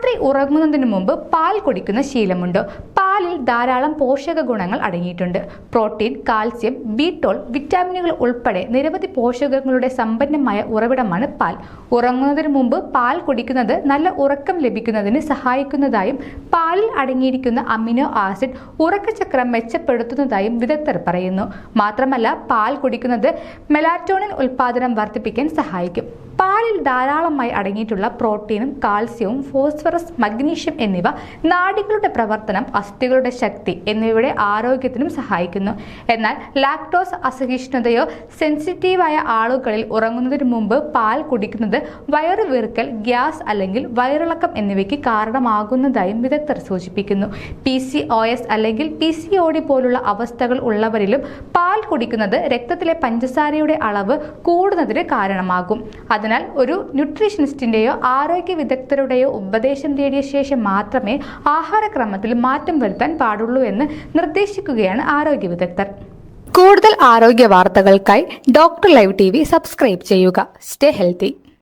രാത്രി ഉറങ്ങുന്നതിന് മുമ്പ് പാൽ കുടിക്കുന്ന ശീലമുണ്ടോ? പാലിൽ ധാരാളം പോഷക ഗുണങ്ങൾ അടങ്ങിയിട്ടുണ്ട്. പ്രോട്ടീൻ, കാൽസ്യം, ബി12, വിറ്റാമിനുകൾ ഉൾപ്പെടെ നിരവധി പോഷകങ്ങളുടെ സമ്പന്നമായ ഉറവിടമാണ് പാൽ. ഉറങ്ങുന്നതിന് മുമ്പ് പാൽ കുടിക്കുന്നത് നല്ല ഉറക്കം ലഭിക്കുന്നതിന് സഹായിക്കുന്നതായും പാലിൽ അടങ്ങിയിരിക്കുന്ന അമിനോ ആസിഡ് ഉറക്കചക്രം മെച്ചപ്പെടുത്തുന്നതായും വിദഗ്ധർ പറയുന്നു. മാത്രമല്ല, പാൽ കുടിക്കുന്നത് മെലാറ്റോണിൻ ഉൽപ്പാദനം വർദ്ധിപ്പിക്കാൻ സഹായിക്കും. പാലിൽ ധാരാളമായി അടങ്ങിയിട്ടുള്ള പ്രോട്ടീനും കാൽസ്യവും ഫോസ്ഫറസ്, മഗ്നീഷ്യം എന്നിവ നാഡികളുടെ പ്രവർത്തനം, അസ്ഥികളുടെ ശക്തി എന്നിവയുടെ ആരോഗ്യത്തിനും സഹായിക്കുന്നു. എന്നാൽ ലാക്ടോസ് അസഹിഷ്ണുതയോ സെൻസിറ്റീവായ ആളുകളിൽ ഉറങ്ങുന്നതിന് മുമ്പ് പാൽ കുടിക്കുന്നത് വയറുവീർക്കൽ, ഗ്യാസ് അല്ലെങ്കിൽ വയറിളക്കം എന്നിവയ്ക്ക് കാരണമാകുന്നതായും വിദഗ്ധർ സൂചിപ്പിക്കുന്നു. PCOS അല്ലെങ്കിൽ PCOD പോലുള്ള അവസ്ഥകൾ ഉള്ളവരിലും പാൽ കുടിക്കുന്നത് രക്തത്തിലെ പഞ്ചസാരയുടെ അളവ് കൂടുന്നതിന് കാരണമാകും. അതിനാൽ ഒരു ന്യൂട്രീഷനിസ്റ്റിന്റെയോ ആരോഗ്യ വിദഗ്ധരുടെയോ ഉപദേശം തേടിയ ശേഷം മാത്രമേ ആഹാരക്രമത്തിൽ മാറ്റം വരുത്താൻ പാടുള്ളൂ എന്ന് നിർദ്ദേശിക്കുകയാണ് ആരോഗ്യ വിദഗ്ധർ. കൂടുതൽ ആരോഗ്യ വാർത്തകൾക്കായി ഡോക്ടർ ലൈവ് TV സബ്സ്ക്രൈബ് ചെയ്യുക. Stay healthy.